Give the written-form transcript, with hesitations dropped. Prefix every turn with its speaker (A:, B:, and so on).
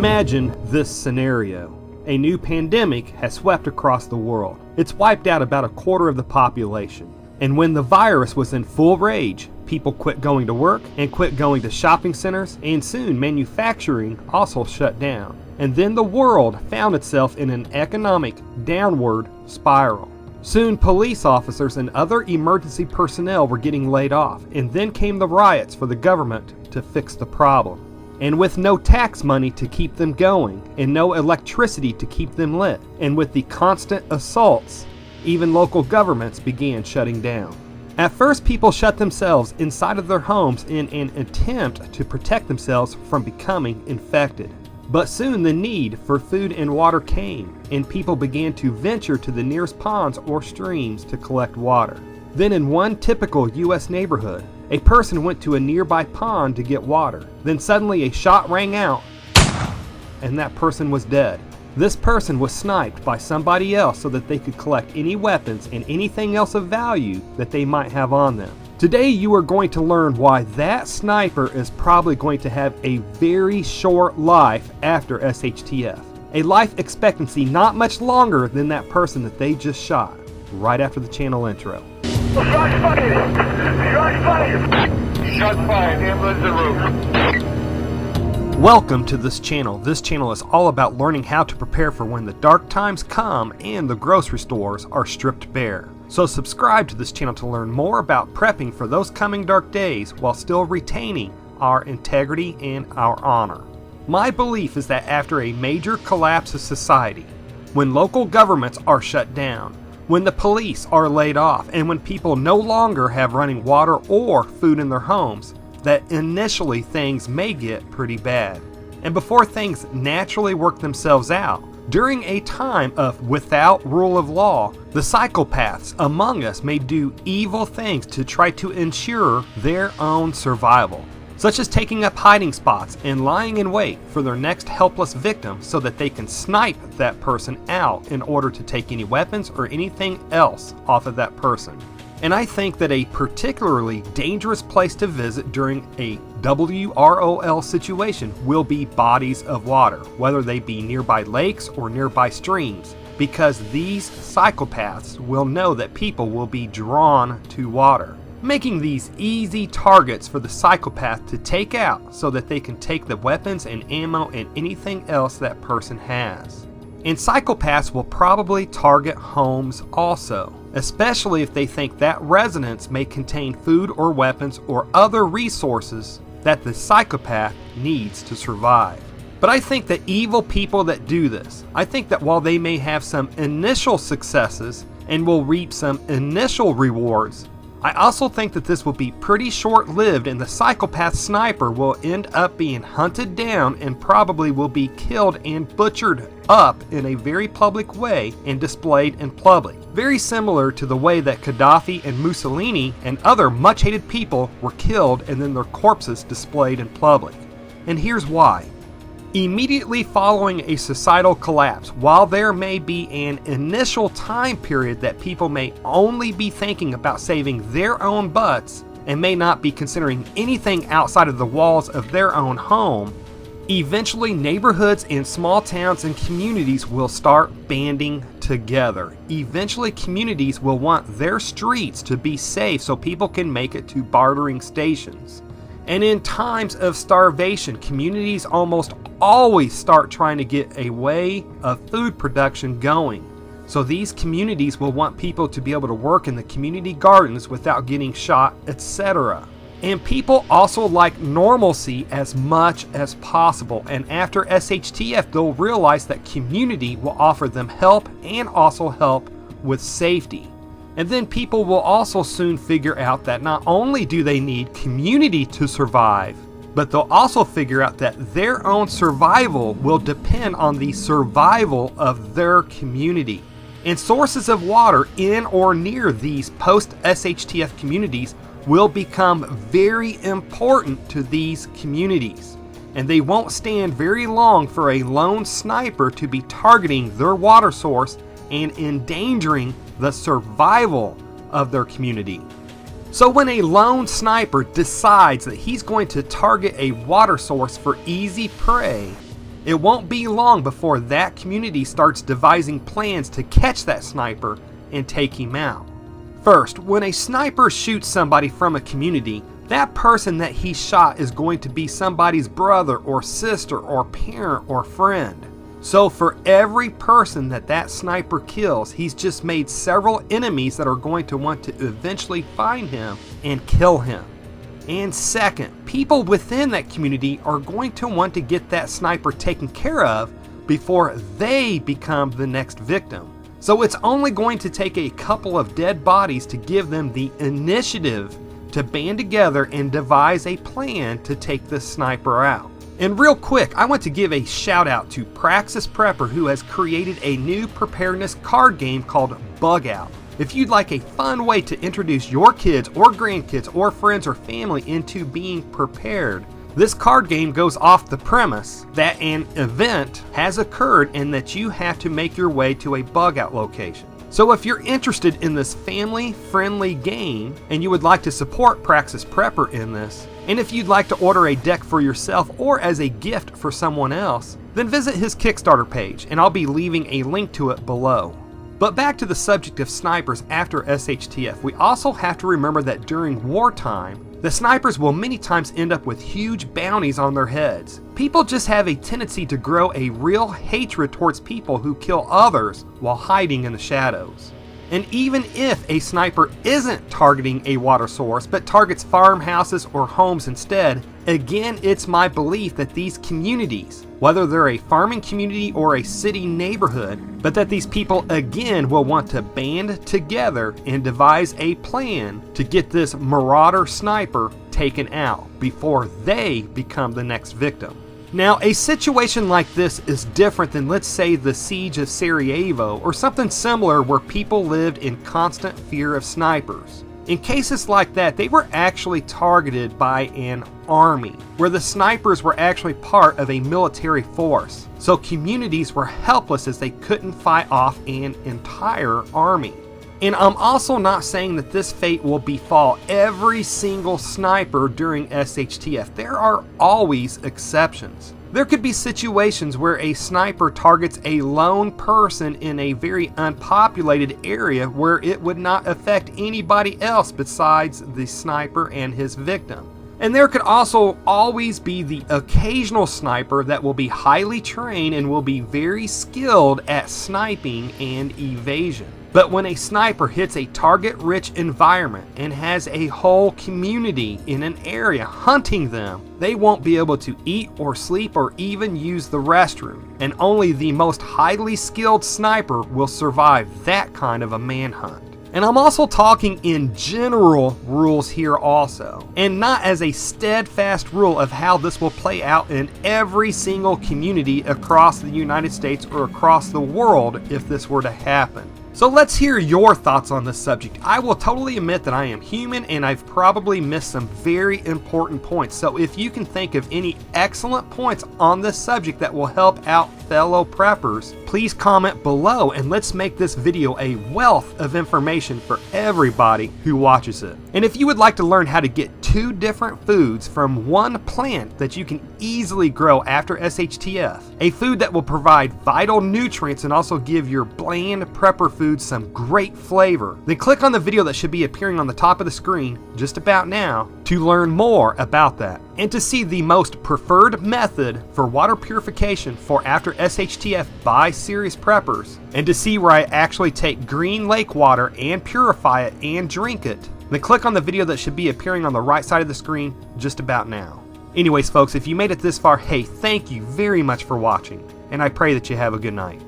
A: Imagine this scenario. A new pandemic has swept across the world. It's wiped out about a quarter of the population. And when the virus was in full rage, people quit going to work and quit going to shopping centers, and soon manufacturing also shut down. And then the world found itself in an economic downward spiral. Soon police officers and other emergency personnel were getting laid off, and then came the riots for the government to fix the problem. And with no tax money to keep them going, and no electricity to keep them lit, and with the constant assaults, even local governments began shutting down. At first, people shut themselves inside of their homes in an attempt to protect themselves from becoming infected. But soon the need for food and water came, and people began to venture to the nearest ponds or streams to collect water. Then in one typical U.S. neighborhood, a person went to a nearby pond to get water. Then suddenly a shot rang out, and that person was dead. This person was sniped by somebody else so that they could collect any weapons and anything else of value that they might have on them. Today you are going to learn why that sniper is probably going to have a very short life after SHTF. A life expectancy not much longer than that person that they just shot, right after the channel intro.
B: Shots fired! Shots fired! Shots fired! Ambulance en route.
A: Welcome to this channel. This channel is all about learning how to prepare for when the dark times come and the grocery stores are stripped bare. So subscribe to this channel to learn more about prepping for those coming dark days while still retaining our integrity and our honor. My belief is that after a major collapse of society, when local governments are shut down, when the police are laid off, and when people no longer have running water or food in their homes, that initially things may get pretty bad. And before things naturally work themselves out, during a time of without rule of law, the psychopaths among us may do evil things to try to ensure their own survival, such as taking up hiding spots and lying in wait for their next helpless victim so that they can snipe that person out in order to take any weapons or anything else off of that person. And I think that a particularly dangerous place to visit during a WROL situation will be bodies of water, whether they be nearby lakes or nearby streams, because these psychopaths will know that people will be drawn to water, making these easy targets for the psychopath to take out so that they can take the weapons and ammo and anything else that person has. And psychopaths will probably target homes also, especially if they think that residence may contain food or weapons or other resources that the psychopath needs to survive. But I think that evil people that do this, I think that while they may have some initial successes and will reap some initial rewards, I also think that this will be pretty short-lived, and the psychopath sniper will end up being hunted down and probably will be killed and butchered up in a very public way and displayed in public. Very similar to the way that Gaddafi and Mussolini and other much-hated people were killed and then their corpses displayed in public. And here's why. Immediately following a societal collapse, while there may be an initial time period that people may only be thinking about saving their own butts and may not be considering anything outside of the walls of their own home, eventually neighborhoods and small towns and communities will start banding together. Eventually communities will want their streets to be safe so people can make it to bartering stations. And in times of starvation, communities almost always start trying to get a way of food production going. So these communities will want people to be able to work in the community gardens without getting shot, etc. And people also like normalcy as much as possible. And after SHTF, they'll realize that community will offer them help and also help with safety. And then people will also soon figure out that not only do they need community to survive, but they'll also figure out that their own survival will depend on the survival of their community. And sources of water in or near these post-SHTF communities will become very important to these communities. And they won't stand very long for a lone sniper to be targeting their water source and endangering the survival of their community. So when a lone sniper decides that he's going to target a water source for easy prey, it won't be long before that community starts devising plans to catch that sniper and take him out. First, when a sniper shoots somebody from a community, that person that he shot is going to be somebody's brother or sister or parent or friend. So for every person that sniper kills, he's just made several enemies that are going to want to eventually find him and kill him. And second, people within that community are going to want to get that sniper taken care of before they become the next victim. So it's only going to take a couple of dead bodies to give them the initiative to band together and devise a plan to take this sniper out. And real quick, I want to give a shout out to Praxis Prepper, who has created a new preparedness card game called Bug Out. If you'd like a fun way to introduce your kids or grandkids or friends or family into being prepared, this card game goes off the premise that an event has occurred and that you have to make your way to a bug out location. So if you're interested in this family-friendly game and you would like to support Praxis Prepper in this, and if you'd like to order a deck for yourself or as a gift for someone else, then visit his Kickstarter page and I'll be leaving a link to it below. But back to the subject of snipers after SHTF, we also have to remember that during wartime, the snipers will many times end up with huge bounties on their heads. People just have a tendency to grow a real hatred towards people who kill others while hiding in the shadows. And even if a sniper isn't targeting a water source but targets farmhouses or homes instead, again, it's my belief that these communities, whether they're a farming community or a city neighborhood, but that these people again will want to band together and devise a plan to get this Marauder sniper taken out before they become the next victim. Now, a situation like this is different than, let's say, the siege of Sarajevo or something similar where people lived in constant fear of snipers. In cases like that, they were actually targeted by an army, where the snipers were actually part of a military force. So communities were helpless as they couldn't fight off an entire army. And I'm also not saying that this fate will befall every single sniper during SHTF. There are always exceptions. There could be situations where a sniper targets a lone person in a very unpopulated area where it would not affect anybody else besides the sniper and his victim. And there could also always be the occasional sniper that will be highly trained and will be very skilled at sniping and evasion. But when a sniper hits a target-rich environment and has a whole community in an area hunting them, they won't be able to eat or sleep or even use the restroom. And only the most highly skilled sniper will survive that kind of a manhunt. And I'm also talking in general rules here also, and not as a steadfast rule of how this will play out in every single community across the United States or across the world if this were to happen. So let's hear your thoughts on this subject. I will totally admit that I am human and I've probably missed some very important points. So if you can think of any excellent points on this subject that will help out fellow preppers, please comment below and let's make this video a wealth of information for everybody who watches it. And if you would like to learn how to get 2 different foods from one plant that you can easily grow after SHTF, a food that will provide vital nutrients and also give your bland prepper food some great flavor, then click on the video that should be appearing on the top of the screen just about now to learn more about that. And to see the most preferred method for water purification for after SHTF by serious preppers, and to see where I actually take green lake water and purify it and drink it, then click on the video that should be appearing on the right side of the screen just about now. Anyways folks, if you made it this far, hey, thank you very much for watching, and I pray that you have a good night.